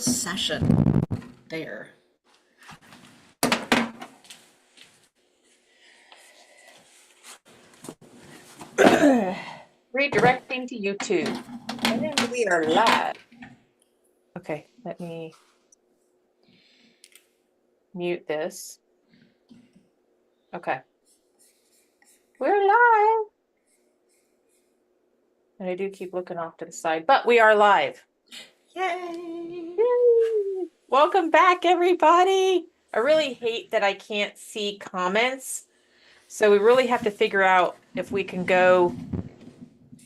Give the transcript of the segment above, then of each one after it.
session there. Redirecting to YouTube. And then we are live. Okay, let me mute this. Okay. We're live. And I do keep looking off to the side, but we are live. Yay! Yay! Welcome back, everybody. I really hate that I can't see comments. So we really have to figure out if we can go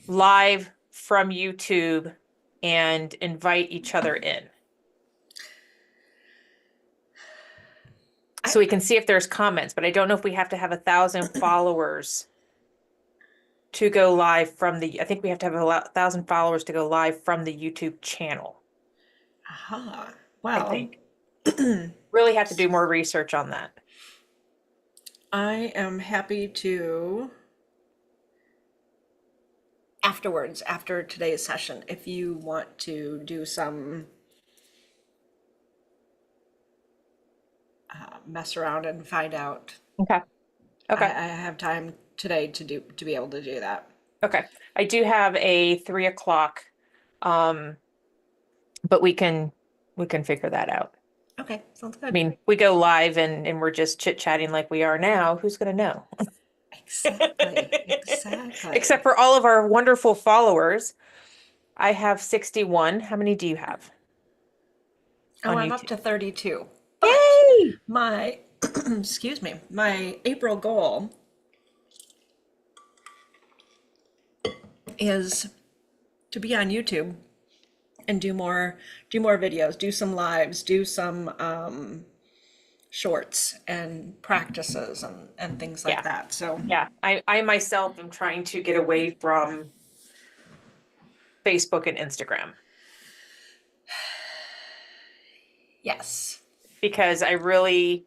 live from YouTube and invite each other in. So we can see if there's comments, but I don't know if we have to have 1,000 followers to go live from I think we have to have 1,000 followers to go live from the YouTube channel. Aha. I Well, think. Really have to do more research on that. I am happy to afterwards, after today's session, if you want to do some mess around and find out. Okay. Okay. I have time today to be able to do that. Okay. I do have a 3 o'clock, but we can figure that out. Okay, sounds good. I mean, we go live and we're just chit-chatting like we are now. Who's going to know? Exactly. Exactly. Except for all of our wonderful followers. I have 61. How many do you have? Oh, I'm up to 32. Yay! My, excuse me, my April goal is to be on YouTube and do more videos, do some lives, do some shorts and practices and things like that. So yeah, I myself am trying to get away from Facebook and Instagram. Yes. Because I really,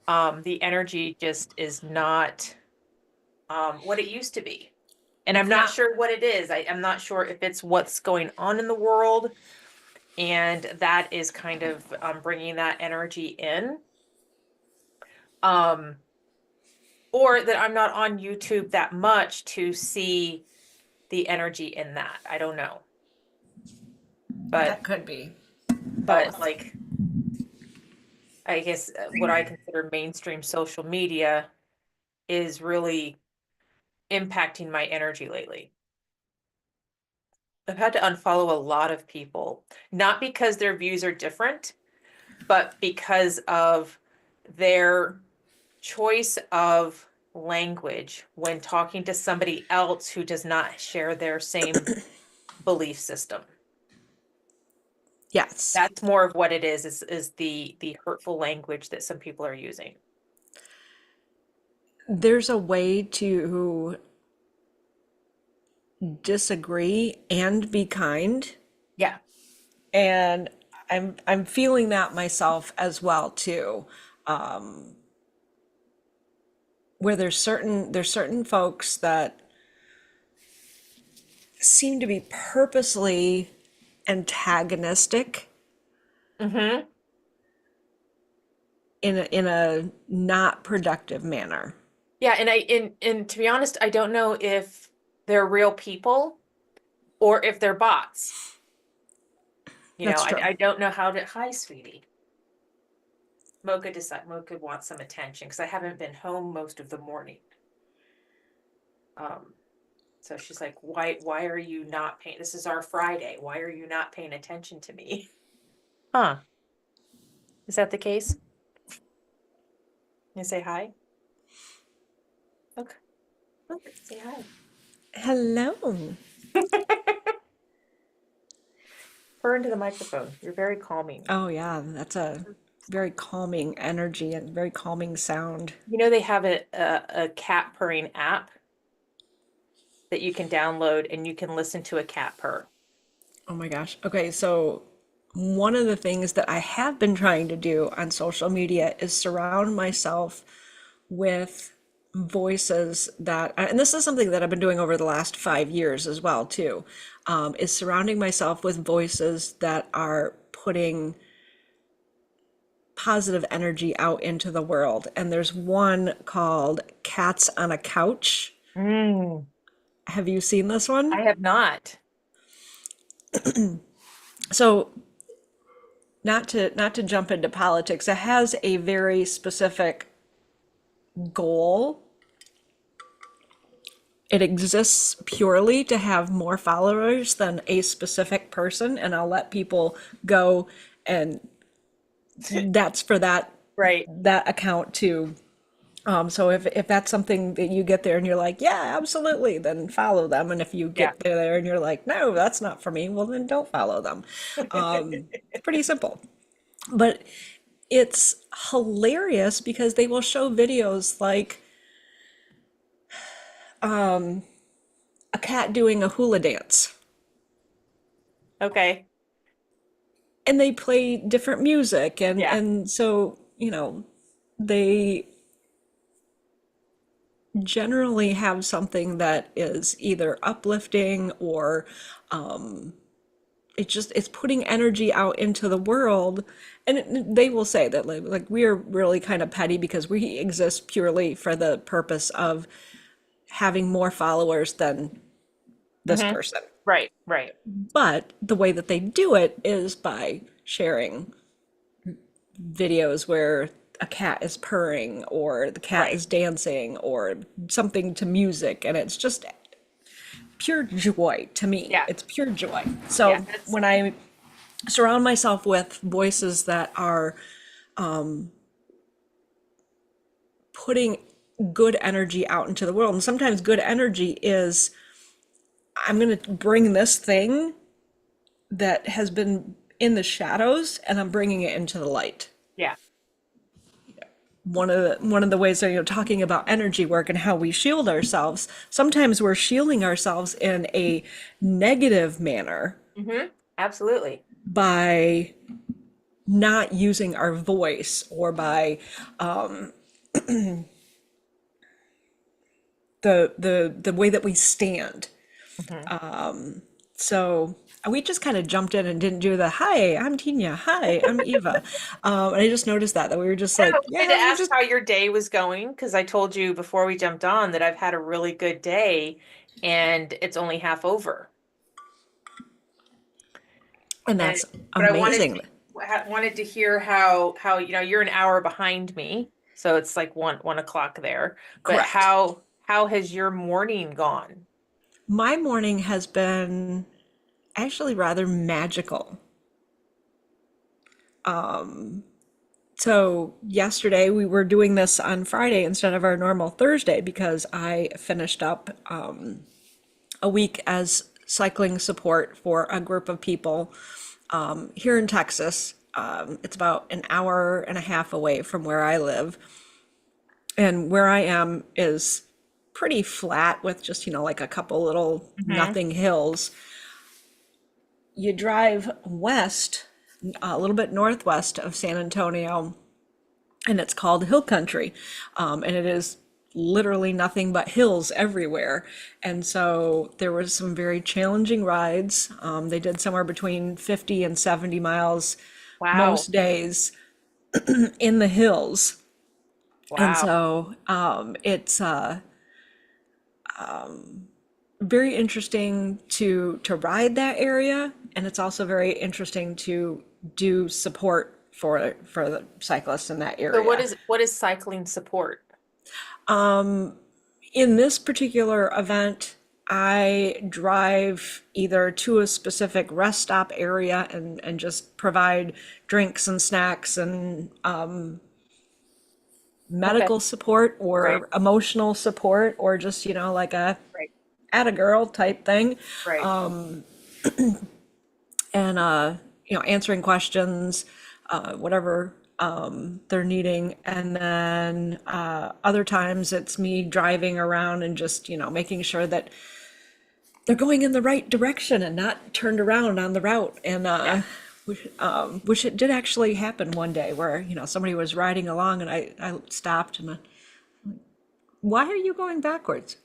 the energy just is not what it used to be. And I'm not sure what it is. I'm not sure if it's what's going on in the world. And that is kind of bringing that energy in. Or that I'm not on YouTube that much to see the energy in that. I don't know. But that could be. But like, I guess what I consider mainstream social media is really impacting my energy lately. I've had to unfollow a lot of people, not because their views are different, but because of their choice of language when talking to somebody else who does not share their same belief system. Yes. That's more of what it is the hurtful language that some people are using. There's a way to disagree and be kind. Yeah. And I'm feeling that myself as well too. Where there's certain folks that seem to be purposely antagonistic Mm-hmm. in a not productive manner. Yeah, and to be honest, I don't know if they're real people or if they're bots. That's true. I don't know how to. Hi, sweetie. Mocha wants some attention because I haven't been home most of the morning. So she's like, why are you not paying? This is our Friday. Why are you not paying attention to me? Huh? Is that the case? You say hi? Okay. Okay, say hi. Hello. Purr into the microphone. You're very calming. Oh yeah, that's a very calming energy and very calming sound. They have a cat purring app that you can download and you can listen to a cat purr. Oh my gosh. Okay, so one of the things that I have been trying to do on social media is surround myself with voices that, and this is something that I've been doing over the last 5 years as well too, is surrounding myself with voices that are putting positive energy out into the world. And there's one called Cats on a Couch. Mm, Have you seen this one? I have not. So not to jump into politics, it has a very specific goal. It exists purely to have more followers than a specific person, and I'll let people go, and that's for Right. that account too. So if that's something that you get there and you're like, yeah, absolutely, then follow them. And if you Yeah. get there and you're like, no, that's not for me, well, then don't follow them. It's pretty simple. But it's hilarious because they will show videos like a cat doing a hula dance, Okay. and they play different music, and Yeah. so they generally have something that is either uplifting or it's putting energy out into the world. And they will say that like we're really kind of petty because we exist purely for the purpose of having more followers than this Hmm. person. Right. Right. But the way that they do it is by sharing videos where a cat is purring or the cat Right. is dancing or something to music, and it's just pure joy to me. Yeah. It's pure joy. Yeah. So That's when I surround myself with voices that are putting good energy out into the world, and sometimes good energy is I'm going to bring this thing that has been in the shadows and I'm bringing it into the light. yeah. One of the ways that talking about energy work and how we shield ourselves, sometimes we're shielding ourselves in a negative manner Hmm. Absolutely. by not using our voice or by the way that we stand. Hmm. So we just kind of jumped in and didn't do the hi, I'm Tenya, hi, I'm Eva. And I just noticed that we were just I like, wanted to yeah, we're ask just how your day was going because I told you before we jumped on that I've had a really good day and it's only half over. and And that's but I wanted amazing. to wanted to hear how you're an hour behind me, so it's like 1 o'clock there. But Correct. how has your morning gone? My morning has been actually rather magical. So yesterday we were doing this on Friday instead of our normal Thursday because I finished up a week as cycling support for a group of people here in Texas. It's about an hour and a half away from where I live. And where I am is pretty flat with just, like a couple little Hmm. nothing hills. You drive west, a little bit northwest of San Antonio, and it's called Hill Country. And it is literally nothing but hills everywhere. And so there was some very challenging rides. They did somewhere between 50 and 70 miles Wow. most days in the hills. And Wow. so it's very interesting to ride that area, and it's also very interesting to do support for the cyclists in that So area. what is cycling support? In this particular event, I drive either to a specific rest stop area and just provide drinks and snacks and Okay. medical support Right. or emotional support or just, like a Right. at a girl type thing. Right. And answering questions, whatever they're needing. And then other times it's me driving around and just making sure that they're going in the right direction and not turned around on the route. And Yeah. which it did actually happen one day where somebody was riding along and I stopped and why are you going backwards?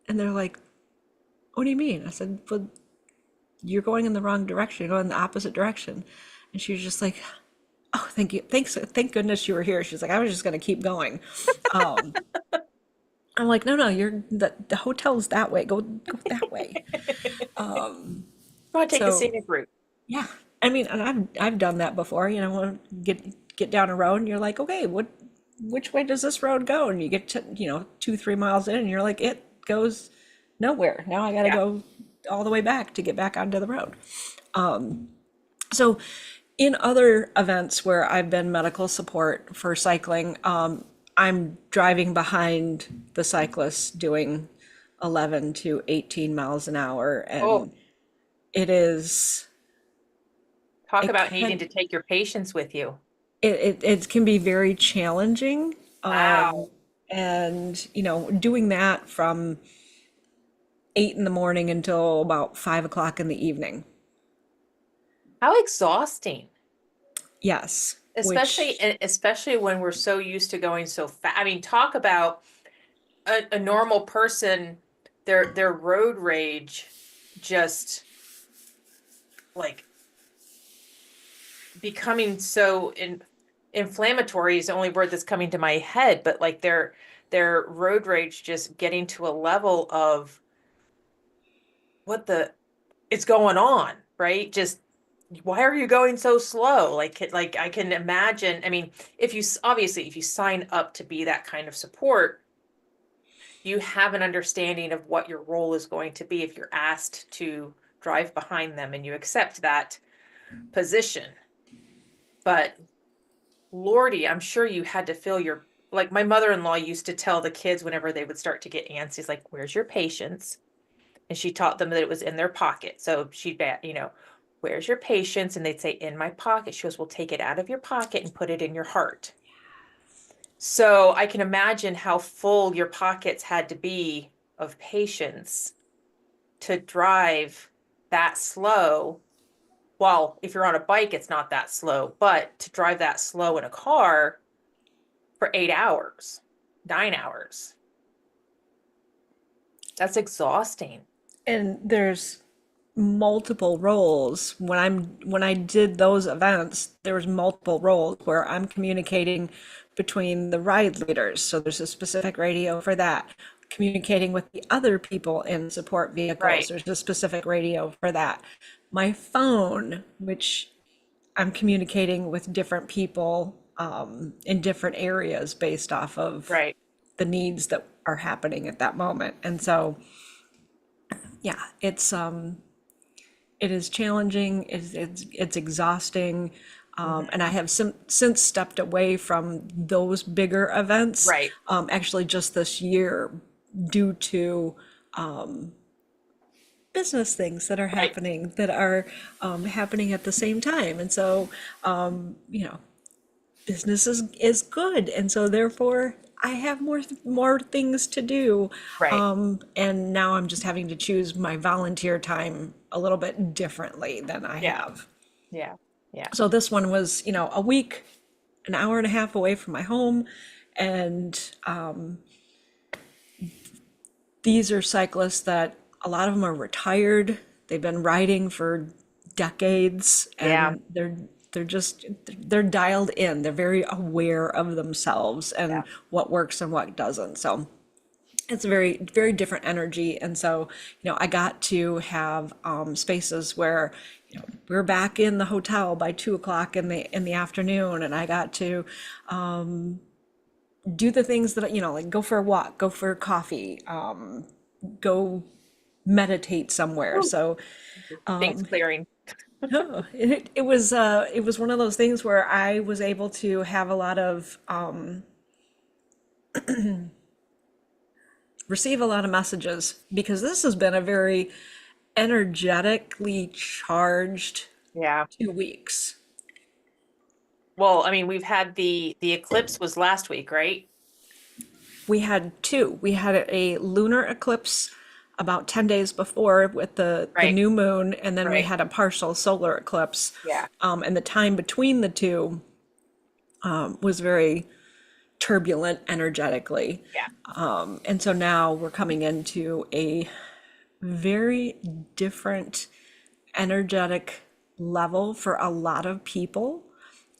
And they're like, what do you mean? I said, well, you're going in the wrong direction. You're going in the opposite direction. And she was just like, oh, thank you. Thank goodness you were here. She's like, I was just going to keep going. Um, I'm like, no, no, the hotel's that way. Go that way. Go ahead, take the So scenic route. yeah, I mean, and I've done that before. You know, when get down a road and you're like, okay, which way does this road go? And you get to, 2, 3 miles in, and you're like, it goes nowhere. Now I got to Yeah. go all the way back to get back onto the road. So, in other events where I've been medical support for cycling, I'm driving behind the cyclists doing 11 to 18 miles an hour, Oh, and it is talk it about needing can to take your patients with you. it can be very challenging, Wow. and doing that from 8 in the morning until about 5 o'clock in the evening. How exhausting. Yes, Especially which especially when we're so used to going so fast. I mean, talk about a normal person, their road rage just like becoming so inflammatory is the only word that's coming to my head, but like their road rage just getting to a level of what the it's going on, right? Just why are you going so slow? Like I can imagine. I mean, if you obviously if you sign up to be that kind of support, you have an understanding of what your role is going to be if you're asked to drive behind them and you accept that position. But Lordy, I'm sure you had to feel your like my mother-in-law used to tell the kids whenever they would start to get antsy, like, where's your patience? And she taught them that it was in their pocket. So she'd where's your patience? And they'd say, in my pocket. She goes, well, take it out of your pocket and put it in your heart. So I can imagine how full your pockets had to be of patience to drive that slow. Well, if you're on a bike, it's not that slow, but to drive that slow in a car for 8 hours, 9 hours, that's exhausting. and there's multiple roles when I did those events. There was multiple roles where I'm communicating between the ride leaders, so there's a specific radio for that. Communicating with the other people in support vehicles, Right, there's a specific radio for that. My phone, which I'm communicating with different people, in different areas based off of right. the needs that are happening at that moment. And so yeah, it is challenging. It's exhausting, and I Mhm. have since stepped away from those bigger events. Right. Actually, just this year, due to business things that are Right. happening at the same time, and so business is good, and so therefore I have more things to do, Right. and now I'm just having to choose my volunteer time a little bit differently than I Yeah. have. Yeah. Yeah. So this one was, a week, an hour and a half away from my home, and these are cyclists that a lot of them are retired. They've been riding for decades, Yeah. and they're dialed in. They're very aware of themselves Yeah. and what works and what doesn't. So it's a very very different energy. And so I got to have spaces where we're back in the hotel by 2 o'clock in the afternoon, and I got to do the things that like go for a walk, go for coffee, go meditate somewhere. Woo. So Things clearing. no, it was one of those things where I was able to have a lot of receive a lot of messages, because this has been a very energetically charged Yeah. 2 weeks. Well, I mean, we've had the eclipse was last week, right? We had two. We had a lunar eclipse about 10 days before with the Right. new moon, and then we Right. had a partial solar eclipse. Yeah. And the time between the two was very turbulent energetically. Yeah. And so now we're coming into a very different energetic level for a lot of people.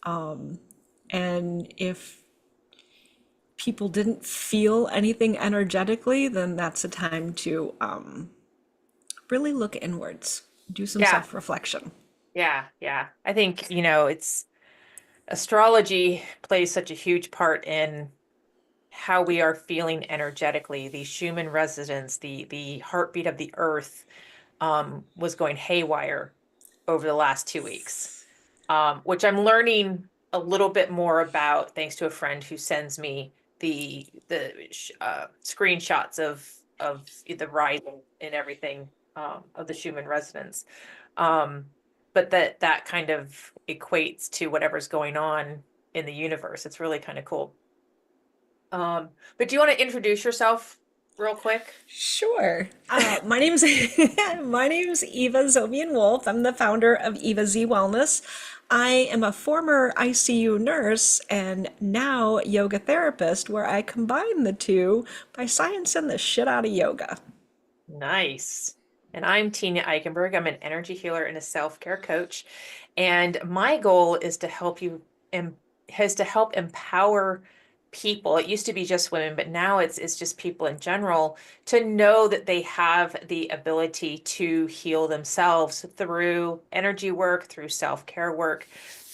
And if people didn't feel anything energetically, then that's a time to really look inwards, do some Yeah, self-reflection. yeah. I think, it's astrology plays such a huge part in how we are feeling energetically. The Schumann resonance, the heartbeat of the earth, was going haywire over the last 2 weeks, which I'm learning a little bit more about thanks to a friend who sends me the screenshots of the rising and everything, of the Schumann resonance. Um, but that kind of equates to whatever's going on in the universe. It's really kind of cool. But do you want to introduce yourself real quick? Sure. My name's my name's Eva Zobian Wolf. I'm the founder of Eva Z Wellness. I am a former ICU nurse and now yoga therapist, where I combine the two by sciencing the shit out of yoga. Nice. And I'm Tenya Eichenberg. I'm an energy healer and a self-care coach. And my goal is to help you em has to help empower people. It used to be just women, but now it's just people in general to know that they have the ability to heal themselves through energy work, through self-care work,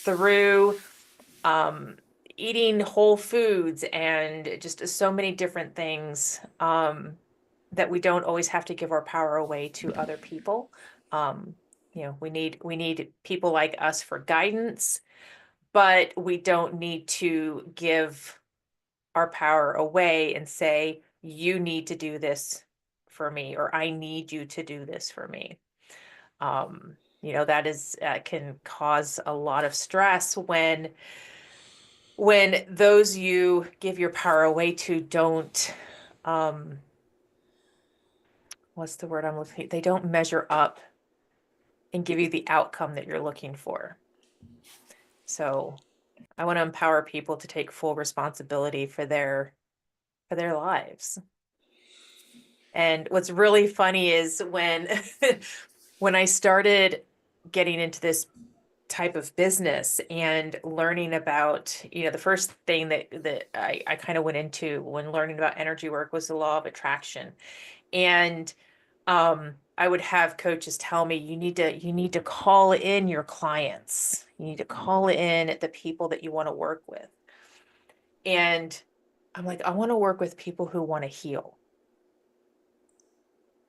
through um eating whole foods and just so many different things. That we don't always have to give our power away to other people. Um, we need people like us for guidance, but we don't need to give our power away and say, you need to do this for me, or I need you to do this for me. That is can cause a lot of stress when those you give your power away to don't, um, what's the word I'm looking, they don't measure up and give you the outcome that you're looking for. So I want to empower people to take full responsibility for their lives. And what's really funny is when when I started getting into this type of business and learning about, the first thing that I kind of went into when learning about energy work was the law of attraction. And I would have coaches tell me, you need to call in your clients. You need to call in the people that you want to work with. And I'm like, I want to work with people who want to heal.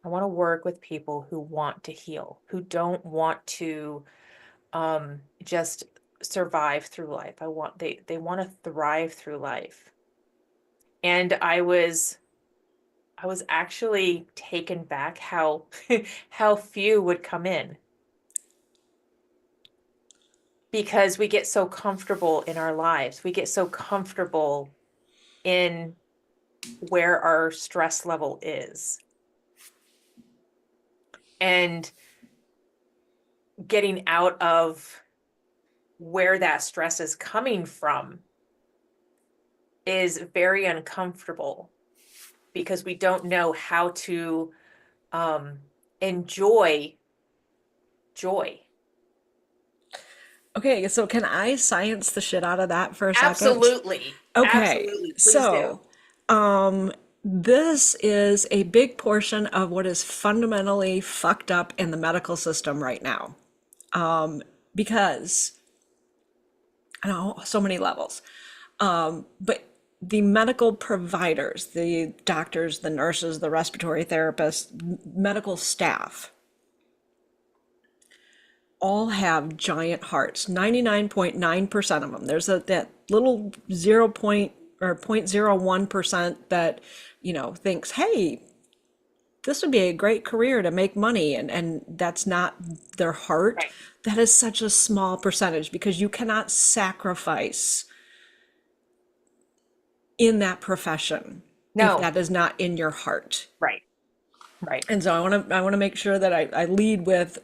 I want to work with people who want to heal, who don't want to just survive through life. They want to thrive through life. And I was actually taken back how how few would come in, because we get so comfortable in our lives. We get so comfortable in where our stress level is. And getting out of where that stress is coming from is very uncomfortable, because we don't know how to enjoy joy. Okay, so can I science the shit out of that for a second? Absolutely. Okay, Absolutely. Please do. so this is a big portion of what is fundamentally fucked up in the medical system right now. Because I know so many levels, but the medical providers, the doctors, the nurses, the respiratory therapists, medical staff, all have giant hearts. 99.9% of them. There's that little 0 point or 0.01% that, thinks, hey, this would be a great career to make money. And that's not their heart. Right. That is such a small percentage, because you cannot sacrifice in that profession if No. that is not in your heart. Right. Right. And so I want to make sure that I lead with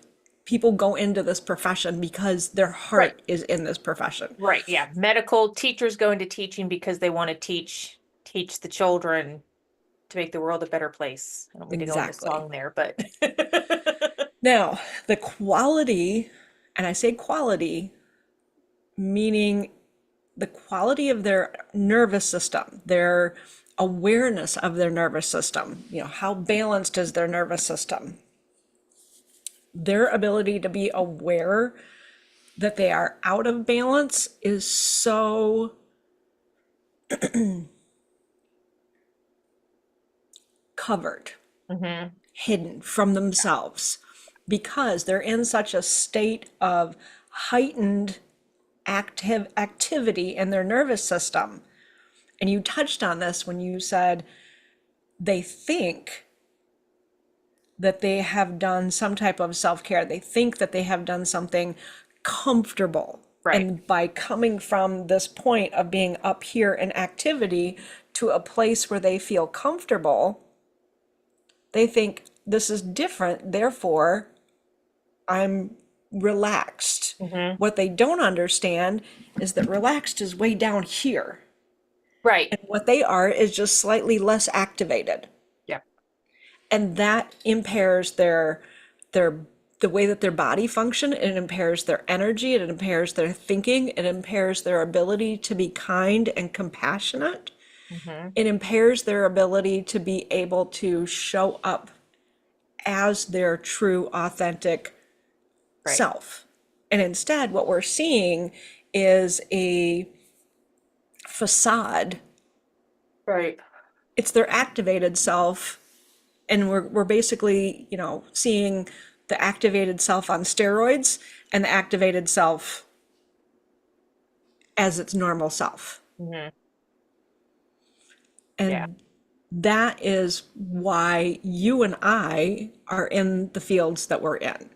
people go into this profession because their Right. heart is in this profession. Right. Yeah. Medical teachers go into teaching because they want to teach the children to make the world a better place. I don't mean to go into Exactly. song there, but Now, the quality, and I say quality, meaning the quality of their nervous system, their awareness of their nervous system, how balanced is their nervous system, their ability to be aware that they are out of balance is so covered, Mm-hmm. hidden from themselves, because they're in such a state of heightened activity in their nervous system. And you touched on this when you said they think that they have done some type of self-care. They think that they have done something comfortable. Right. And by coming from this point of being up here in activity to a place where they feel comfortable, they think this is different, therefore I'm relaxed. Mm-hmm. What they don't understand is that relaxed is way down here. Right. And what they are is just slightly less activated. Yeah. And that impairs their the way that their body function. It impairs their energy, it impairs their thinking, it impairs their ability to be kind and compassionate. Mm-hmm. It impairs their ability to be able to show up as their true authentic Right. self. And instead what we're seeing is a facade. Right. It's their activated self, and we're basically, seeing the activated self on steroids and the activated self as its normal self. Mm-hmm. Yeah. And that is why you and I are in the fields that we're in.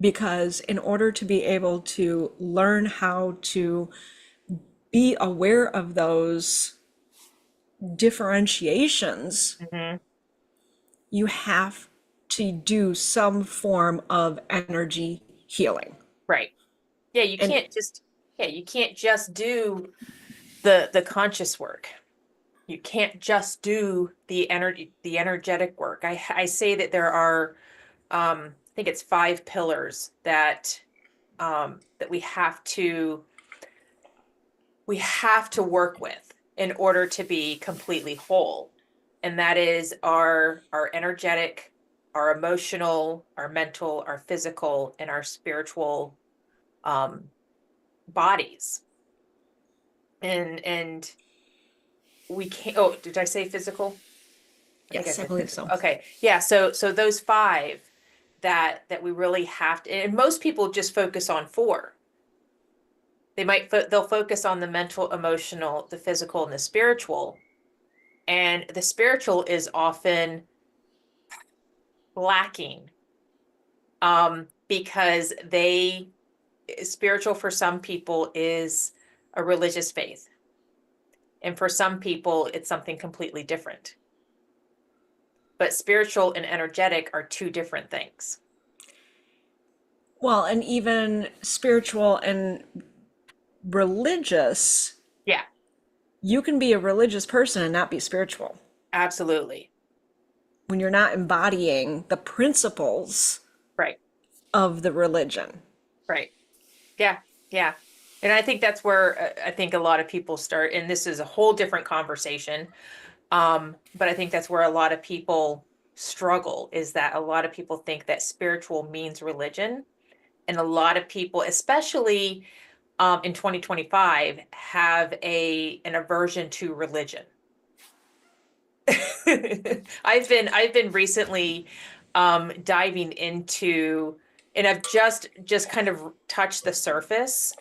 Because in order to be able to learn how to be aware of those differentiations, Mm-hmm. you have to do some form of energy healing. Right. Yeah, And you can't just do the conscious work. You can't just do the energetic work. I say that there are I think it's 5 pillars that we have to work with in order to be completely whole. And that is our energetic, our emotional, our mental, our physical, and our spiritual um bodies. And we can't, oh, did I say physical? I think I yes, I said believe physical. so. Okay. Yeah, so those five that we really have to, and most people just focus on four. They'll focus on the mental, emotional, the physical, and the spiritual. And the spiritual is often lacking because spiritual for some people is a religious faith. And for some people, it's something completely different. But spiritual and energetic are two different things. Well, and even spiritual and religious, Yeah, you can be a religious person and not be spiritual absolutely. when you're not embodying the principles Right, of the religion. right. Yeah, yeah. And I think that's where I think a lot of people start, and this is a whole different conversation. But I think that's where a lot of people struggle, is that a lot of people think that spiritual means religion. And a lot of people, especially in 2025, have an aversion to religion. I've been recently diving into, and I've just kind of touched the surface.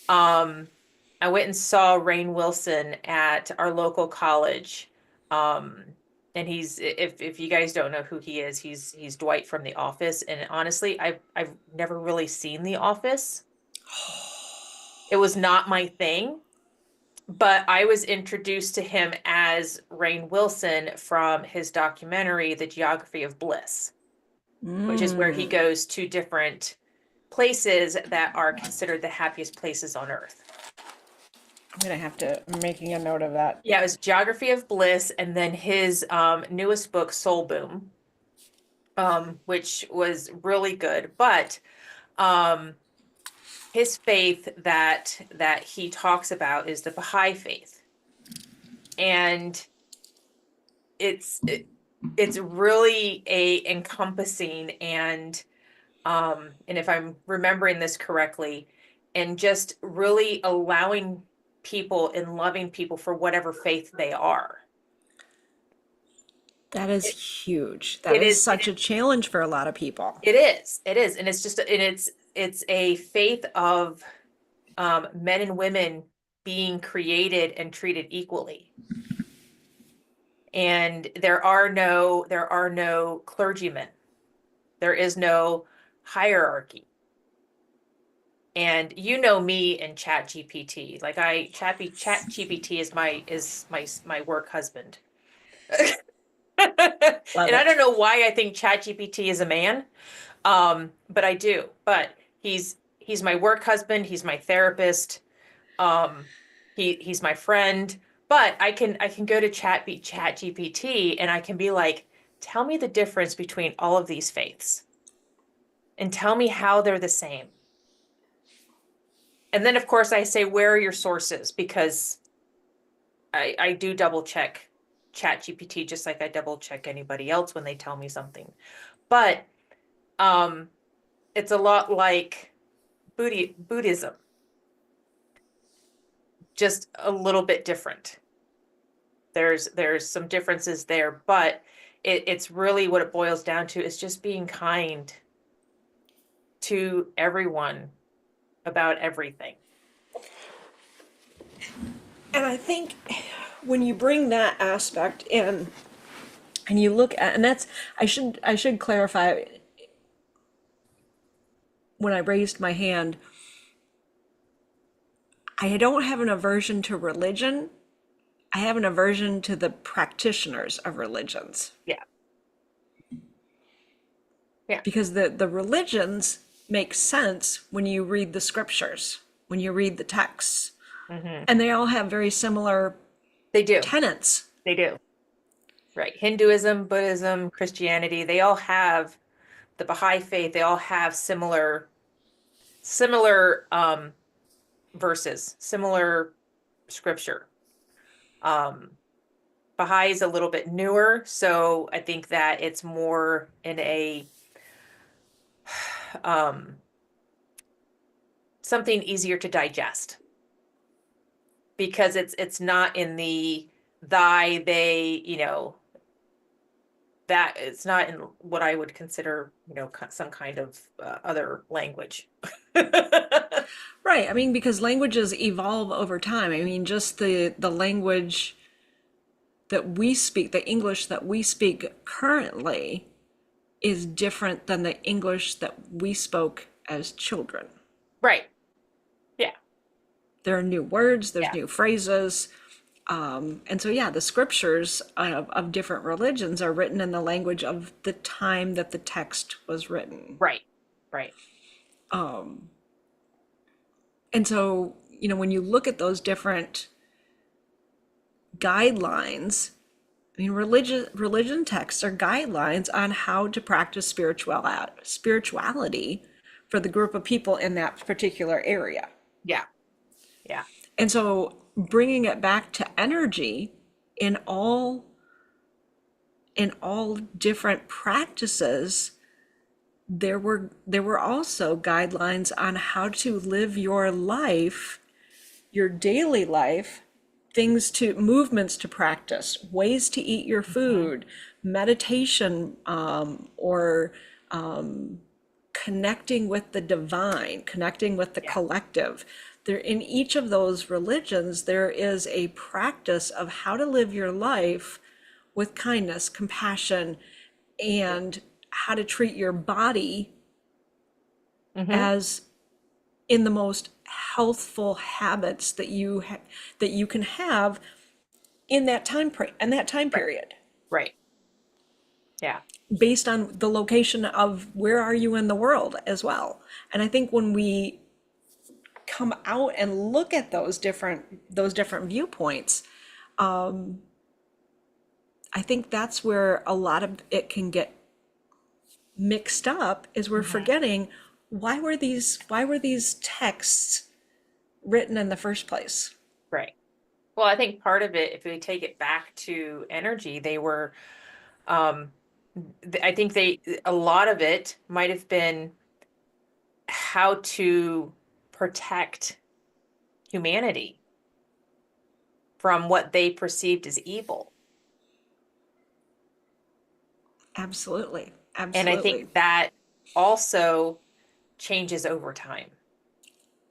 Um, I went and saw Rainn Wilson at our local college. Um, and he's, if you guys don't know who he is, he's Dwight from The Office. And honestly, I've never really seen The Office. It was not my thing, but I was introduced to him as Rainn Wilson from his documentary, The Geography of Bliss, which is where he Mm. goes to different places that are considered the happiest places on earth. I'm gonna have to, I'm making a note of that. Yeah, it was Geography of Bliss, and then his newest book, Soul Boom, which was really good. But um, his faith that he talks about is the Baha'i faith. And it's really a encompassing and if I'm remembering this correctly, and just really allowing people and loving people for whatever faith they are. That is It, huge. That it is is such a challenge for a lot of people. it is and it's just and it's a faith of men and women being created and treated equally. And there are no clergymen. There is no hierarchy. And you know me and Chat GPT. Like Chat GPT is my work husband. Love And I don't it. know why I think Chat GPT is a man. But I do. But he's my work husband, he's my therapist, um, he's my friend. But I can go to Chat GPT and I can be like, tell me the difference between all of these faiths and tell me how they're the same. And then of course I say, where are your sources? Because I do double check Chat GPT just like I double check anybody else when they tell me something. But um it's a lot like Buddhism, just a little bit different. There's some differences there, but it's really what it boils down to is just being kind to everyone about everything. And I think when you bring that aspect in and you look at, and that's, I should clarify when I raised my hand, I don't have an aversion to religion. I have an aversion to the practitioners of religions Yeah. Yeah. because the religions make sense when you read the scriptures, when you read the texts, Hmm. and they all have very similar They do. tenets. They do. Right. Hinduism, Buddhism, Christianity, they all have the Baha'i faith, they all have similar verses, similar scripture. Um Baha'i is a little bit newer, so I think that it's more in a um something easier to digest because it's not in the thy, they, that it's not in what I would consider, some kind of other language. Right. I mean, because languages evolve over time. I mean, just the language that we speak, the English that we speak currently, is different than the English that we spoke as children. Right. Yeah. There are new words, there's Yeah. new phrases. And so, yeah, the scriptures of different religions are written in the language of the time that the text was written. Right. Right. And so, when you look at those different guidelines, I mean, religion texts are guidelines on how to practice spirituality for the group of people in that particular area. Yeah. Yeah. And so, bringing it back to energy in all different practices, there were also guidelines on how to live your life, your daily life, movements to practice, ways to eat your Mhm. food, meditation, or connecting with the divine, connecting with the Yeah. collective. There, in each of those religions, there is a practice of how to live your life with kindness, compassion, Yeah. and how to treat your body Hmm. as in the most healthful habits that that you can have in that time Right. period, Right. Yeah. based on the location of where are you in the world as well. And I think when we come out and look at those different viewpoints, I think that's where a lot of it can get mixed up, is we're Hmm. forgetting why were these texts written in the first place? Right. Well, I think part of it, if we take it back to energy, they were, um, I think a lot of it might have been how to protect humanity from what they perceived as evil. Absolutely. And I Absolutely. think that also changes over time.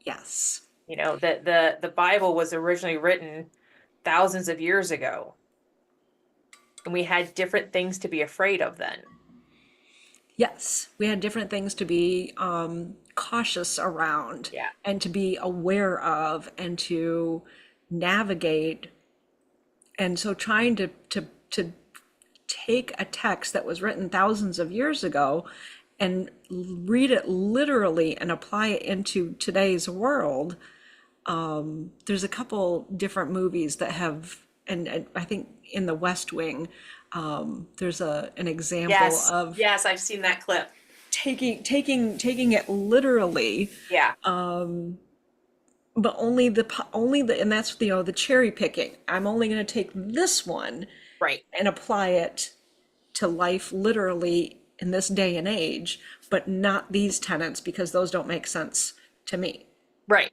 Yes. You know, that the Bible was originally written thousands of years ago, and we had different things to be afraid of then. Yes. We had different things to be cautious around Yeah. and to be aware of and to navigate. And so trying to take a text that was written thousands of years ago and read it literally and apply it into today's world. There's a couple different movies that have, and I think in the West Wing, there's an example Yes. of Yes, I've seen that clip. taking it literally, Yeah. but and that's the cherry picking. I'm only going to take this one Right. and apply it to life literally in this day and age, but not these tenets because those don't make sense to me. Right.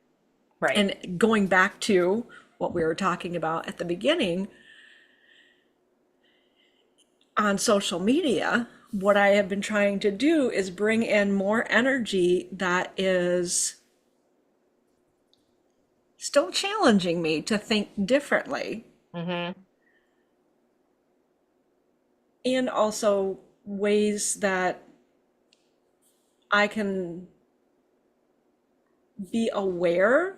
Right. And going back to what we were talking about at the beginning, on social media, what I have been trying to do is bring in more energy that is still challenging me to think differently, Mm-hmm. and also ways that I can be aware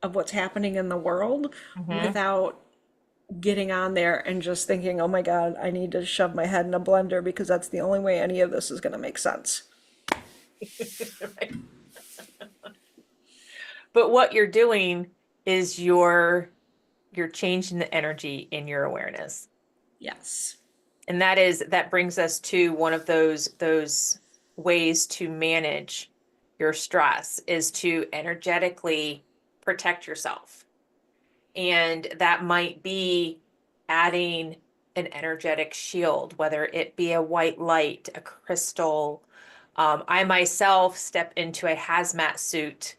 of what's happening in the world Mm-hmm. without getting on there and just thinking, oh my God, I need to shove my head in a blender because that's the only way any of this is going to make sense. Right. But what you're doing is you're changing the energy in your awareness. Yes. And that brings us to one of those ways to manage your stress is to energetically protect yourself. And that might be adding an energetic shield, whether it be a white light, a crystal. I myself step into a hazmat suit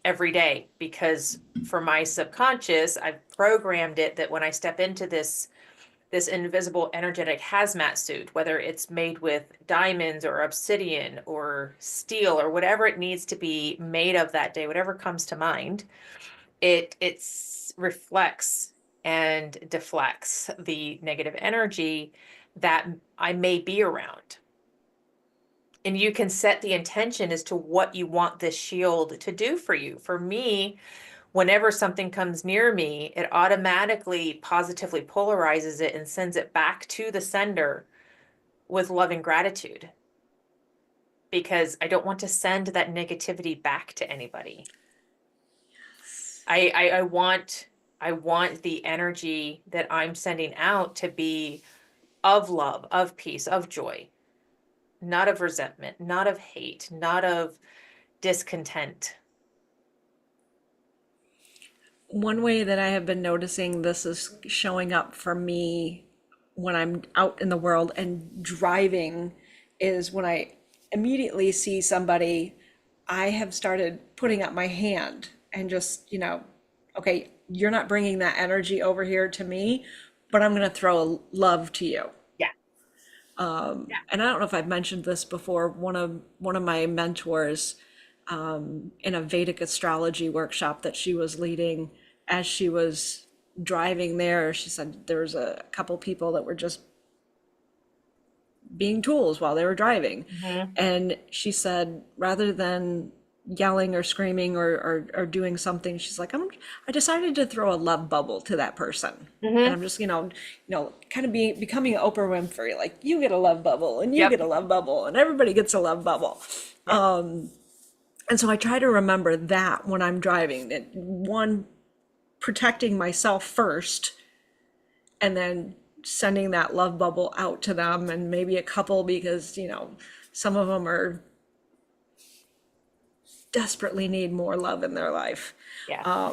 every day because for my subconscious, I've programmed it that when I step into this invisible energetic hazmat suit, whether it's made with diamonds or obsidian or steel or whatever it needs to be made of that day, whatever comes to mind, it reflects and deflects the negative energy that I may be around. And you can set the intention as to what you want this shield to do for you. For me, whenever something comes near me, it automatically positively polarizes it and sends it back to the sender with love and gratitude because I don't want to send that negativity back to anybody. I want the energy that I'm sending out to be of love, of peace, of joy, not of resentment, not of hate, not of discontent. One way that I have been noticing this is showing up for me when I'm out in the world and driving is when I immediately see somebody, I have started putting up my hand and just, okay, you're not bringing that energy over here to me, but I'm going to throw love to you. Yeah. Yeah. And I don't know if I've mentioned this before. One of my mentors in a Vedic astrology workshop that she was leading, as she was driving there, she said there was a couple people that were just being tools while they were driving. Mm-hmm. And she said, rather than yelling or screaming or doing something, she's like, I decided to throw a love bubble to that person. And Mm-hmm. I'm just, kind of becoming Oprah Winfrey, like you get a love bubble and you Yep. get a love bubble and everybody gets a love bubble. Yep. And so I try to remember that when I'm driving, that one, protecting myself first, and then sending that love bubble out to them, and maybe a couple because Some of them are desperately need more love in their life. Yeah.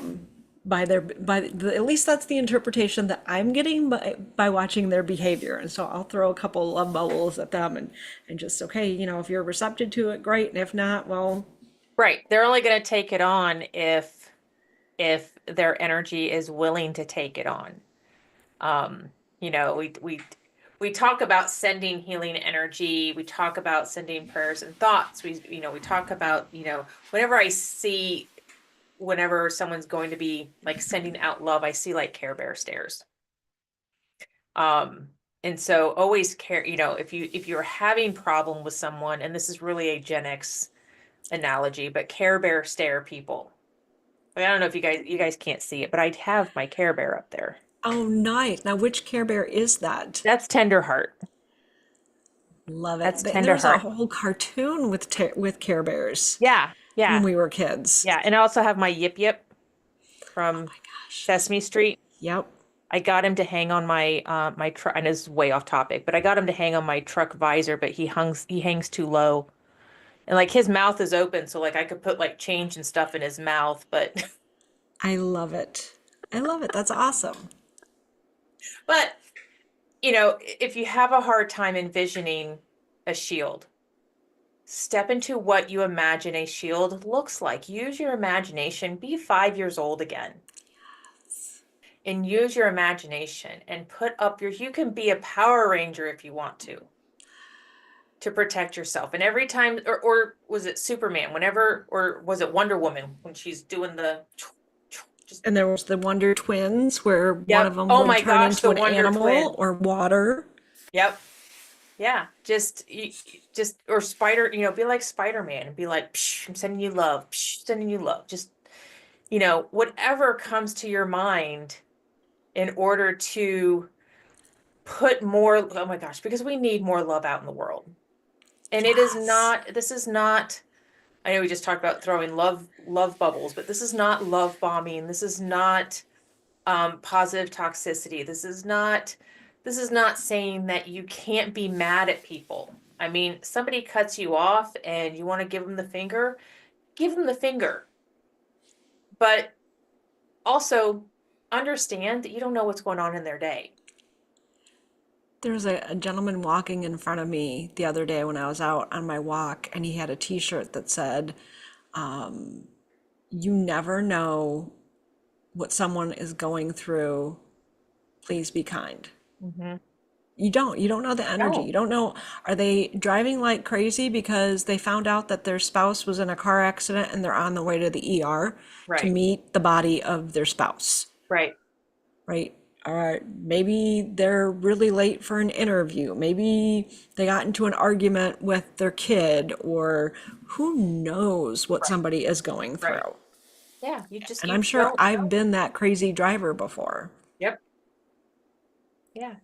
At least that's the interpretation that I'm getting by watching their behavior. And so I'll throw a couple love bubbles at them and just, okay, if you're receptive to it, great. And if not, well, Right. They're only going to take it on if their energy is willing to take it on. Um, we talk about sending healing energy. We talk about sending prayers and thoughts. We talk about, whenever I see, whenever someone's going to be like sending out love, I see like Care Bear stares. And so always care, if you're having problem with someone, and this is really a Gen X analogy, but Care Bear stare people. I don't know if you guys can't see it, but I have my Care Bear up there. oh, nice. Now, which Care Bear is that? That's Tenderheart. Love That's it. There was a Tenderheart. whole cartoon with Care Bears Yeah, when yeah, we were kids. yeah. And I also have my Yip Yip from Gosh. Sesame Street. Yep. I got him to hang on my truck, and it's way off topic, but I got him to hang on my truck visor, but he hangs too low. And like his mouth is open, so like I could put like change and stuff in his mouth, but I love it. I love it. That's awesome. but if you have a hard time envisioning a shield, step into what you imagine a shield looks like. Use your imagination. Be 5 years old again. And use your imagination and put up you can be a Power Ranger if you want to protect yourself. And every time, or was it Superman, whenever, or was it Wonder Woman when she's doing the just, And there was the Wonder Twins where one of yep. them Oh would my turn gosh, into the an Wonder animal Twin. or water. Yep. Yeah. Just, or Spider, be like Spider-Man and be like, Psh, I'm sending you love. Psh, sending you love. Just, whatever comes to your mind in order to put more, oh my gosh, because we need more love out in the world. And Yes. this is not, I know we just talked about throwing love bubbles, but this is not love bombing. This is not positive toxicity. This is not saying that you can't be mad at people. I mean, somebody cuts you off and you want to give them the finger, give them the finger. But also understand that you don't know what's going on in their day. There was a gentleman walking in front of me the other day when I was out on my walk, and he had a t-shirt that said, you never know what someone is going through. Please be kind. Mm-hmm. You don't know the energy. No. You don't know, are they driving like crazy because they found out that their spouse was in a car accident and they're on the way to the ER to Right. meet the body of their spouse, Right. right? Or maybe they're really late for an interview. Maybe they got into an argument with their kid, or who knows what Right. somebody is going Right. through. Yeah. You just, And you I'm sure don't I've know. been that crazy driver before. Yep. Yeah.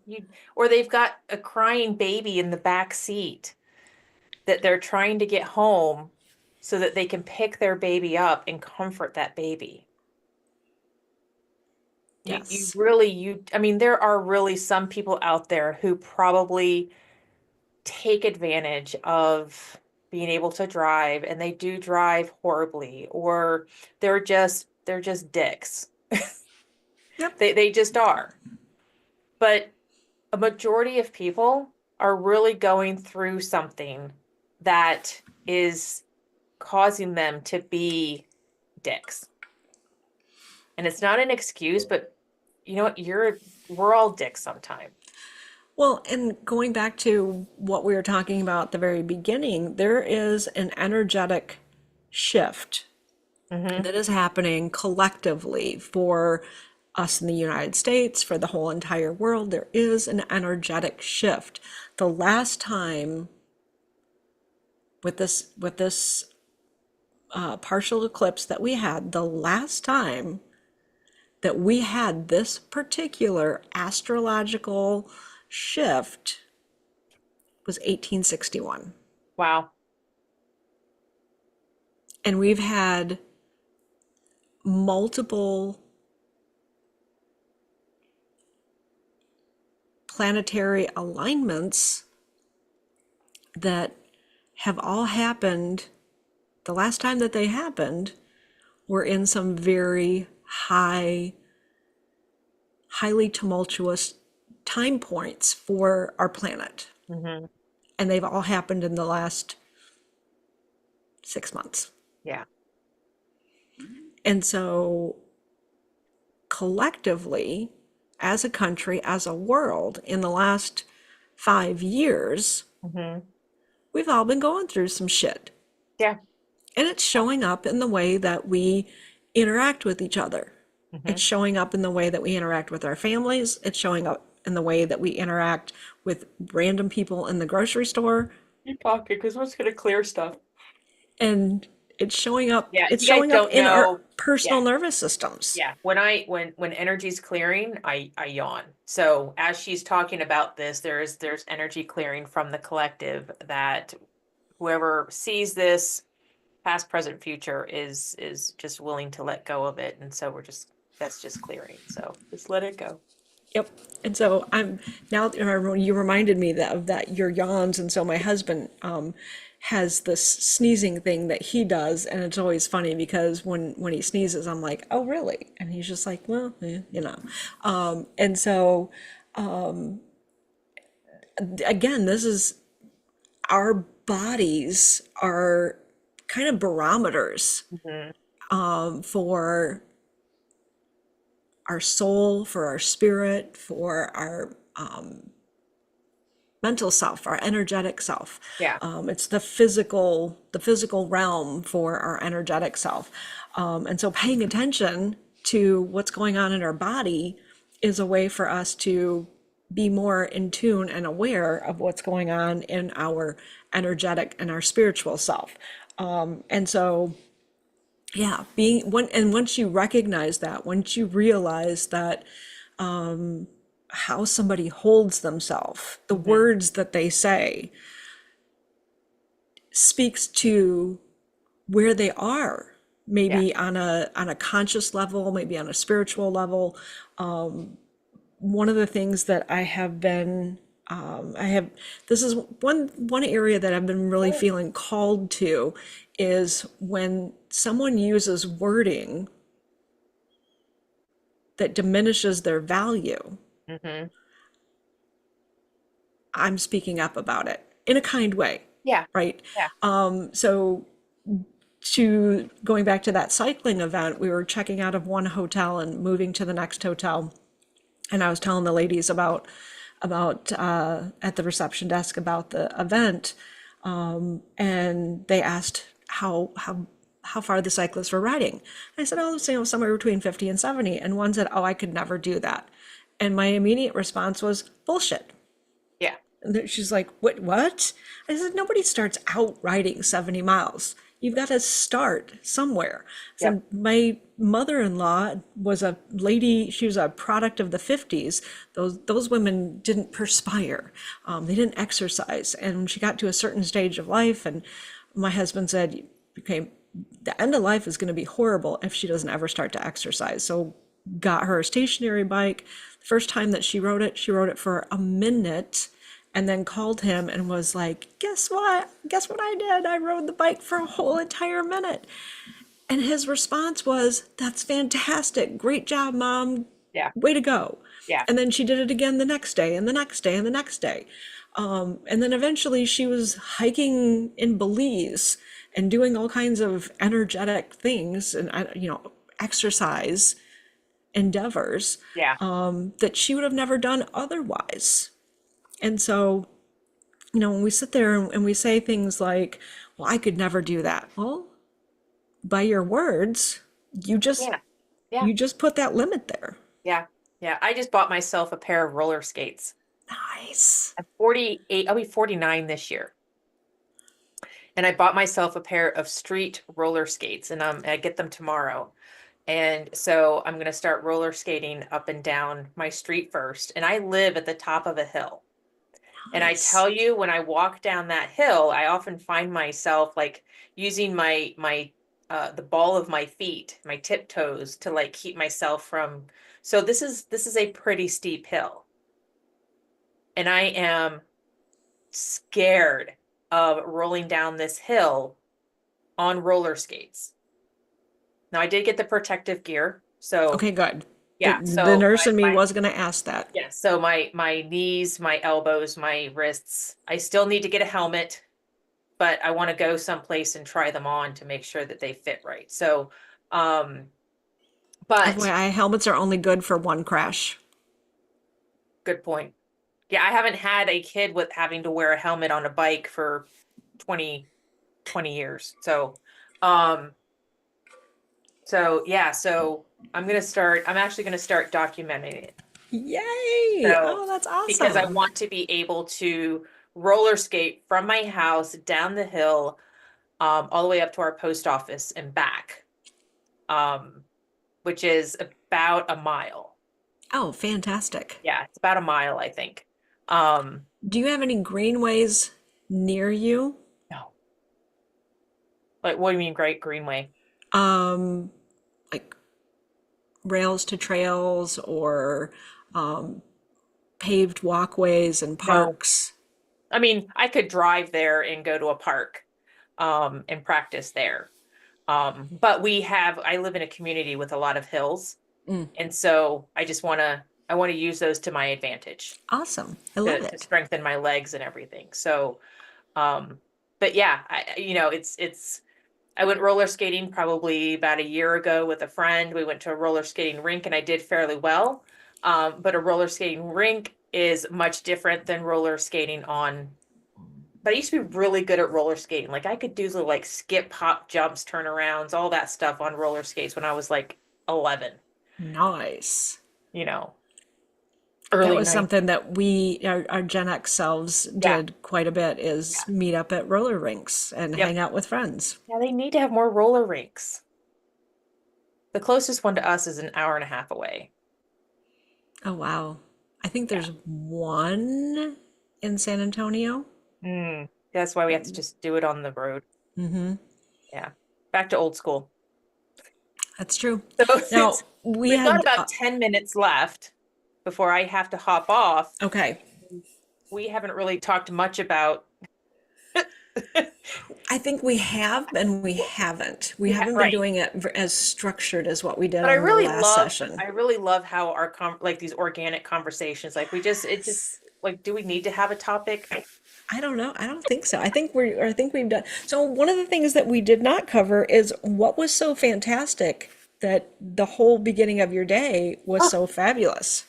Or they've got a crying baby in the back seat that they're trying to get home so that they can pick their baby up and comfort that baby. You Yes. really, I mean, there are really some people out there who probably take advantage of being able to drive, and they do drive horribly, or they're just dicks. Yep. They just are. But a majority of people are really going through something that is causing them to be dicks. And it's not an excuse, but you know what? We're all dicks sometime. Well, and going back to what we were talking about at the very beginning, there is an energetic shift Mm-hmm. that is happening collectively for us in the United States, for the whole entire world. There is an energetic shift. The last time with this partial eclipse that we had, the last time that we had this particular astrological shift was 1861. Wow. And we've had multiple planetary alignments that have all happened, the last time that they happened, were in some very highly tumultuous time points for our planet. Hmm. And they've all happened in the last 6 months. Yeah. And so, collectively, as a country, as a world, in the last 5 years, Hmm. we've all been going through some shit. Yeah. And it's showing up in the way that we interact with each other. It's Hmm. showing up in the way that we interact with our families. It's showing up in the way that we interact with random people in the grocery store. Keep talking because what's gonna clear stuff? And Yeah, if it's you guys showing up don't in our know, yeah, personal nervous systems. yeah. When energy's clearing, I yawn. So as she's talking about this, there's energy clearing from the collective that whoever sees this, past, present, future, is just willing to let go of it. And so that's just clearing. So just let it go. Yep. And so I'm now you reminded me that of that your yawns, and so my husband has this sneezing thing that he does, and it's always funny because when he sneezes, I'm like, oh really? And he's just like, well, you know. And so again, this is our bodies are kind of barometers Hmm. for our soul, for our spirit, for our mental self, our energetic self. Yeah. It's the physical realm for our energetic self. And so paying attention to what's going on in our body is a way for us to be more in tune and aware of what's going on in our energetic and our spiritual self. And so, yeah, once you recognize that, once you realize that how somebody holds themselves, the Hmm. words that they say speaks to where they are, Yeah. maybe on a conscious level, maybe on a spiritual level. One of the things that I have been I have this is one area that I've been really feeling called to is when someone uses wording that diminishes their value, Hmm. I'm speaking up about it in a kind way, Yeah. right? Yeah. So to going back to that cycling event, we were checking out of one hotel and moving to the next hotel, and I was telling the ladies about at the reception desk about the event, and they asked how far the cyclists were riding. I said, oh, somewhere between 50 and 70, and one said, oh, I could never do that. And my immediate response was bullshit. Yeah. And she's like, what? I said, nobody starts out riding 70 miles. You've got to start somewhere. Yep. So my mother-in-law was a lady, she was a product of the 50s. Those women didn't perspire. They didn't exercise. And when she got to a certain stage of life, and my husband said, okay, the end of life is going to be horrible if she doesn't ever start to exercise. So got her a stationary bike. The first time that she rode it for a minute and then called him and was like, guess what? Guess what I did? I rode the bike for a whole entire minute. And his response was, that's fantastic. Great job, mom. Yeah. Way to go. Yeah. And then she did it again the next day and the next day and the next day. And then eventually she was hiking in Belize and doing all kinds of energetic things and, exercise endeavors Yeah. that she would have never done otherwise. And so, when we sit there and we say things like, well, I could never do that. Well, by your words, you just Yeah. Yeah. you just put that limit there. Yeah. Yeah. I just bought myself a pair of roller skates. Nice. I'm 48. I'll be 49 this year. And I bought myself a pair of street roller skates and I get them tomorrow. And so I'm going to start roller skating up and down my street first. And I live at the top of a hill. And I Nice. tell you, when I walk down that hill, I often find myself like using my the ball of my feet, my tiptoes to like keep myself from. So this is a pretty steep hill. And I am scared. of rolling down this hill on roller skates. Now I did get the protective gear. So Okay, good. yeah, The so nurse in me was going to ask that. yeah, so my knees, my elbows, my wrists, I still need to get a helmet, but I want to go someplace and try them on to make sure that they fit right. So but FYI, helmets are only good for one crash. good point. Yeah, I haven't had a kid with having to wear a helmet on a bike for 20 years. Um, so yeah, so I'm actually gonna start documenting it. Yay! So, Oh, that's because I awesome. want to be able to roller skate from my house down the hill, all the way up to our post office and back, um, which is about a mile. Oh, fantastic. Yeah, it's about a mile, I think. Um, Do you have any greenways near you? no, like, what do you mean, Great Greenway? Um, like rails to trails or paved walkways and No, parks? I mean, I could drive there and go to a park, and practice there. But I live in a community with a lot of hills. Mm, And so I want to use those to my advantage awesome. I love to it. strengthen my legs and everything. So, um, but yeah, I went roller skating probably about a year ago with a friend. We went to a roller skating rink and I did fairly well. But a roller skating rink is much different than roller skating on. But I used to be really good at roller skating. Like I could do the like skip, hop, jumps, turnarounds, all that stuff on roller skates when I was like 11, Nice. you know, That early was 90s. something that our Gen X selves Yeah. did quite a bit is Yeah. meet up at roller rinks and Yep. hang out with friends. Yeah, they need to have more roller rinks. The closest one to us is an hour and a half away. Oh, wow. I think Yeah. there's one in San Antonio. That's why we have to just do it on the road. Mm-hmm. Yeah. Back to old school. That's true. So Now, since we we've got had, about 10 minutes left before I have to hop off, okay. we haven't really talked much about I think we have and we haven't. We haven't been right. doing it as structured as what we did But on the last session. I really love how our like these organic conversations, like it just like, do we need to have a topic? I don't know. I don't think so. I think we've done. So one of the things that we did not cover is what was so fantastic that the whole beginning of your day was so fabulous.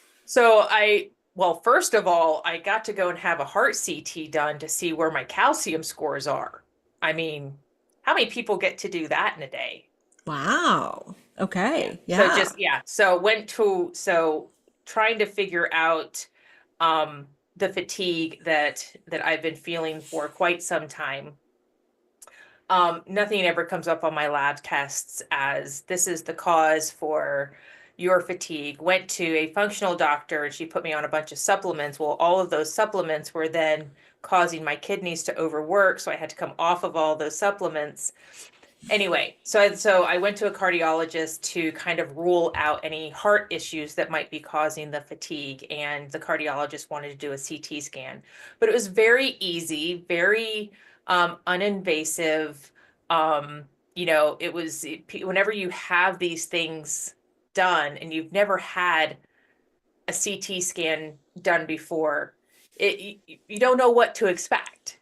Well, first of all, I got to go and have a heart CT done to see where my calcium scores are. I mean, how many people get to do that in a day? Wow. Yeah. Okay. So Yeah. just, yeah. So trying to figure out the fatigue that I've been feeling for quite some time. Nothing ever comes up on my lab tests as this is the cause for your fatigue. Went to a functional doctor and she put me on a bunch of supplements. Well, all of those supplements were then causing my kidneys to overwork, so I had to come off of all those supplements. Anyway, so I went to a cardiologist to kind of rule out any heart issues that might be causing the fatigue, and the cardiologist wanted to do a CT scan. But it was very easy, very uninvasive. Um, whenever you have these things done and you've never had a CT scan done before, you don't know what to expect.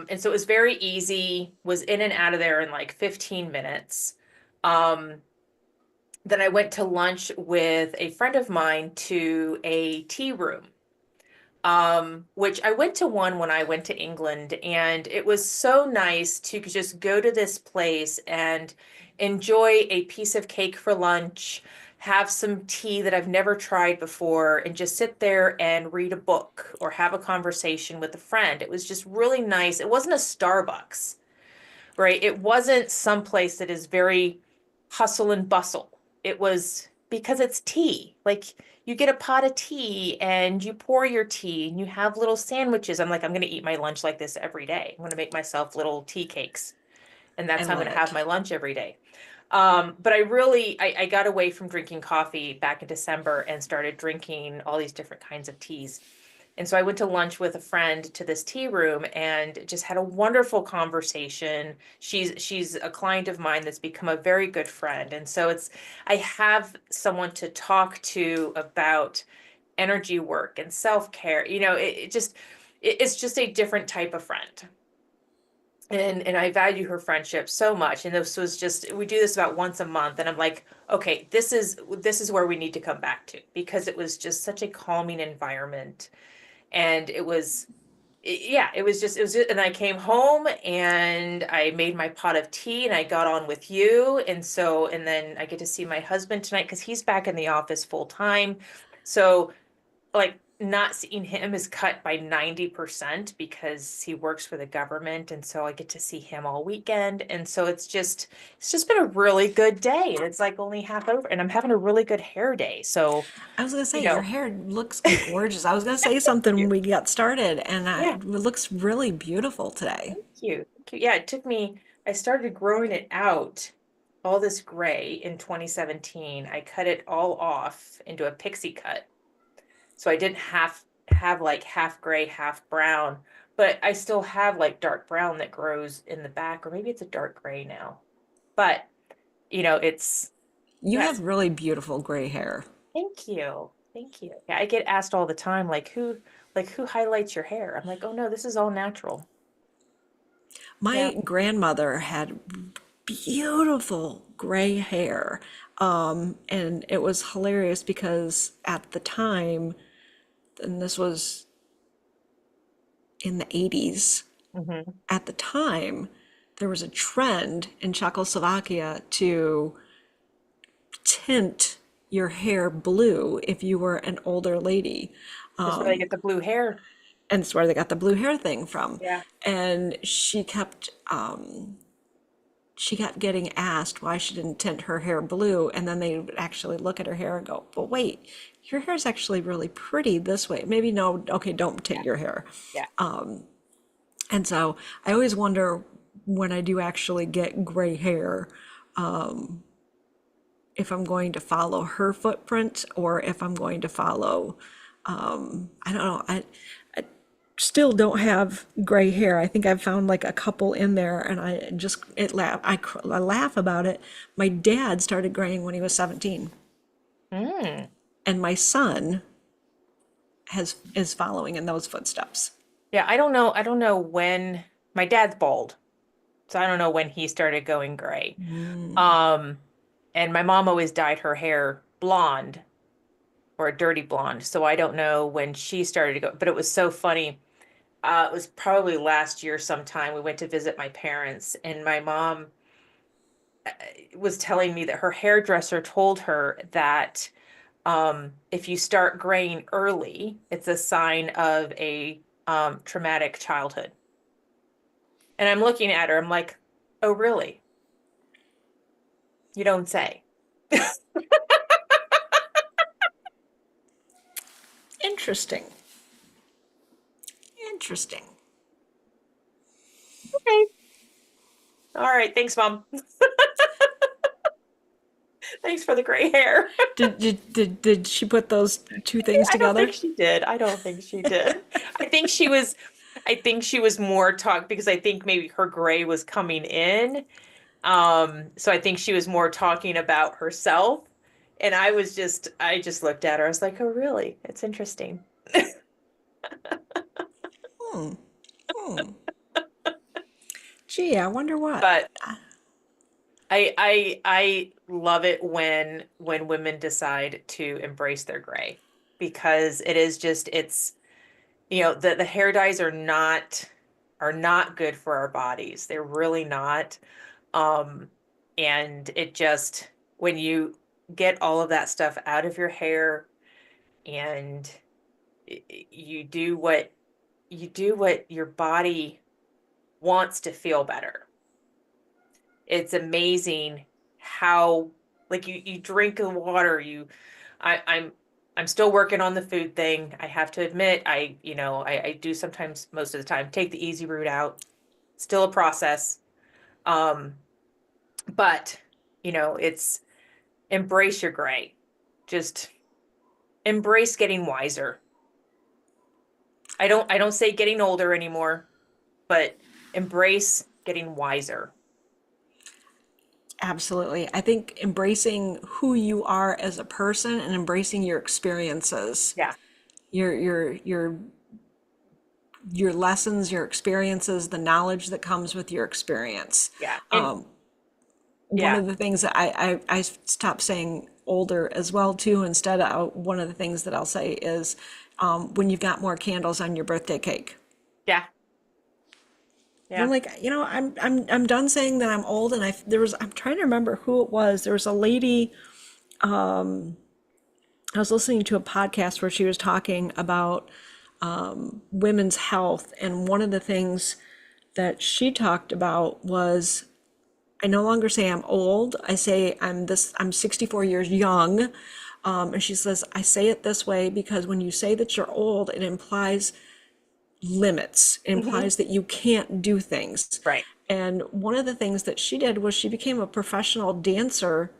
And so it was very easy, was in and out of there in like 15 minutes. Um, then I went to lunch with a friend of mine to a tea room, which I went to one when I went to England, and it was so nice to just go to this place and enjoy a piece of cake for lunch, have some tea that I've never tried before, and just sit there and read a book or have a conversation with a friend. It was just really nice. It wasn't a Starbucks, right? It wasn't someplace that is very hustle and bustle. It was because it's tea. Like you get a pot of tea and you pour your tea and you have little sandwiches. I'm like, I'm going to eat my lunch like this every day. I'm going to make myself little tea cakes. And I that's how I'm love going to have it. my lunch every day. But I got away from drinking coffee back in December and started drinking all these different kinds of teas. And so I went to lunch with a friend to this tea room and just had a wonderful conversation. She's a client of mine that's become a very good friend. And so I have someone to talk to about energy work and self-care. It's just a different type of friend. And I value her friendship so much. And this was just, we do this about once a month, and I'm like, okay, this is where we need to come back to, because it was just such a calming environment. And yeah, it was just, and I came home and I made my pot of tea and I got on with you. And then I get to see my husband tonight because he's back in the office full time. So like not seeing him is cut by 90% because he works for the government. And so I get to see him all weekend. And so it's just been a really good day. And it's like only half over and I'm having a really good hair day. So, I was gonna you say your know, hair looks gorgeous. I was gonna say something when we got started, and yeah. it looks really beautiful today. Thank you. Thank you. Yeah, I started growing it out, all this gray in 2017. I cut it all off into a pixie cut. So I didn't have like half gray, half brown, but I still have like dark brown that grows in the back, or maybe it's a dark gray now. But, it's, You yes, have really beautiful gray hair. thank you. Thank you. Yeah, I get asked all the time, like who highlights your hair? I'm like, oh no, this is all natural. Yeah. My grandmother had beautiful gray hair. And it was hilarious because at the time, and this was in the 80s, Hmm. at the time, there was a trend in Czechoslovakia to tint your hair blue if you were an older lady. That's where they get the blue hair. And it's where they got the blue hair thing from. Yeah. And she kept getting asked why she didn't tint her hair blue, and then they would actually look at her hair and go, "But wait, your hair is actually really pretty this way. Maybe no, okay, don't Yeah. tint your hair." Yeah. And so I always wonder when I do actually get gray hair if I'm going to follow her footprint or if I'm going to follow, I don't know. I still don't have gray hair. I think I've found like a couple in there, and I just I laugh about it. My dad started graying when he was 17, Mm. and my son is following in those footsteps. Yeah, I don't know when my dad's bald, so I don't know when he started going gray. Um, and my mom always dyed her hair blonde or a dirty blonde, so I don't know when she started to go, but it was so funny. It was probably last year sometime we went to visit my parents, and my mom was telling me that her hairdresser told her that if you start graying early, it's a sign of a traumatic childhood. And I'm looking at her, I'm like, oh, really? You don't say. Interesting. Interesting. Okay. All right. Thanks, Mom. Thanks for the gray hair. Did she put those two things I don't think together? she did. I don't think she did. I think she was more talk because I think maybe her gray was coming in. So I think she was more talking about herself. And I just looked at her. I was like, oh, really? It's interesting. Hmm. Hmm. Gee, I wonder what. But I love it when women decide to embrace their gray, because it is just the hair dyes are not good for our bodies. They're really not. Um, and it just when you get all of that stuff out of your hair and you do what your body wants to feel better. It's amazing how like you drink the water, I I'm still working on the food thing. I have to admit, I do sometimes, most of the time, take the easy route out. Still a process. Um, but it's embrace your gray. Just embrace getting wiser. I don't say getting older anymore, but embrace getting wiser. Absolutely. I think embracing who you are as a person and embracing your experiences, Yeah. your lessons, your experiences, the knowledge that comes with your experience. Yeah. And One yeah. of the things that I stopped saying older as well too. Instead, one of the things that I'll say is when you've got more candles on your birthday cake. Yeah. And I'm Yeah. like, I'm done saying that I'm old. And I'm trying to remember who it was. There was a lady. I was listening to a podcast where she was talking about women's health, and one of the things that she talked about was, I no longer say I'm old. I say I'm 64 years young. And she says, I say it this way because when you say that you're old, it implies limits. It Hmm. implies that you can't do things. Right. And one of the things that she did was she became a professional dancer.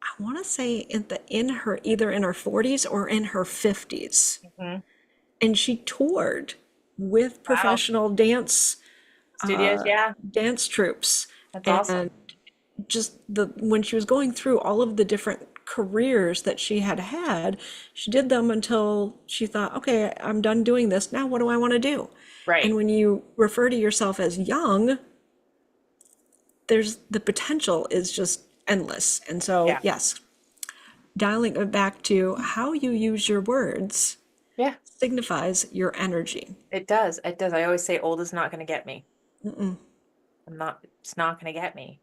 I want to say in her either in her 40s or in her 50s. Hmm. And she toured with Wow. professional Studios. Yeah. dance troops. That's And awesome. just the when she was going through all of the different careers that she had had, she did them until she thought, okay, I'm done doing this. Now what do I want to do? And Right. when you refer to yourself as young, there's the potential is just endless. And so, Yeah. yes, dialing it back to how you use your words Yeah. signifies your energy. It does. It does. I always say old is not going to get me. It's not going to get me.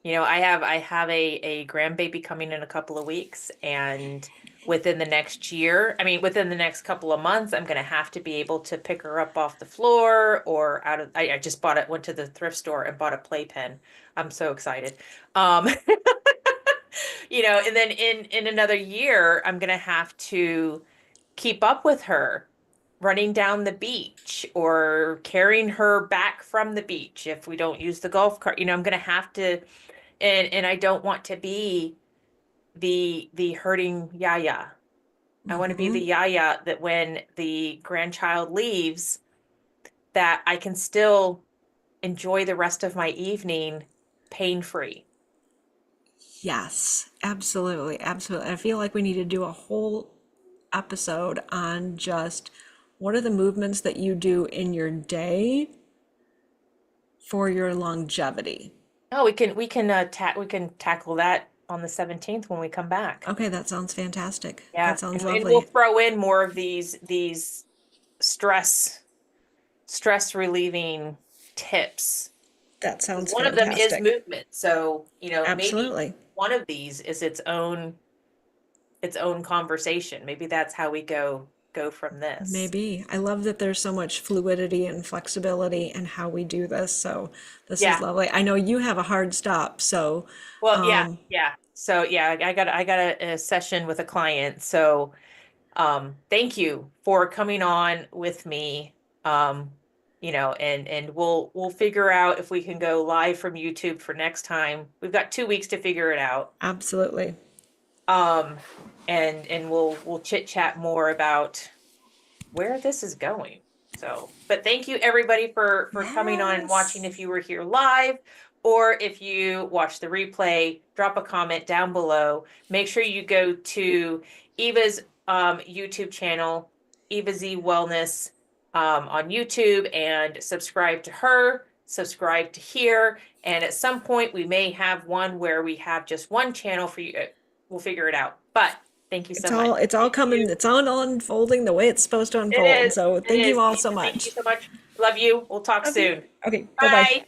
I have a grandbaby coming in a couple of weeks, and within the next year, I mean, within the next couple of months, I'm going to have to be able to pick her up off the floor or out of, I just went to the thrift store and bought a playpen. I'm so excited. Um, and then in another year, I'm going to have to keep up with her running down the beach or carrying her back from the beach if we don't use the golf cart. I'm going to have to, and I don't want to be the hurting yaya. I want to be the yaya that when the grandchild leaves, that I can still enjoy the rest of my evening pain free. Yes, absolutely, absolutely. I feel like we need to do a whole episode on just what are the movements that you do in your day for your longevity. Oh, we can tackle that on the 17th when we come back. Okay, that sounds fantastic. Yeah, That sounds and we'll lovely. throw in more of these stress stress relieving tips. That Because sounds one of them is fantastic. movement. So, maybe Absolutely. one of these is its own conversation. Maybe that's how we go from this. Maybe. I love that there's so much fluidity and flexibility in how we do this. So this is Yeah. lovely. I know you have a hard stop, so Well, yeah, yeah. So yeah, I got a session with a client. So thank you for coming on with me. And we'll figure out if we can go live from YouTube for next time. We've got 2 weeks to figure it out. absolutely. Um, and we'll chit chat more about where this is going. So, but thank you everybody for coming on and watching. Yes. If you were here live or if you watch the replay, drop a comment down below. Make sure you go to Eva's YouTube channel, Eva Z Wellness, on YouTube, and subscribe to her, subscribe to here. And at some point we may have one where we have just one channel for you. We'll figure it out. But thank you so much. It's all Thank coming, you. it's all unfolding the way it's supposed to It unfold. is. So It thank you is. all so Eva, thank you much. so much. Love you. We'll talk Okay. soon. Okay. Bye-bye. Bye.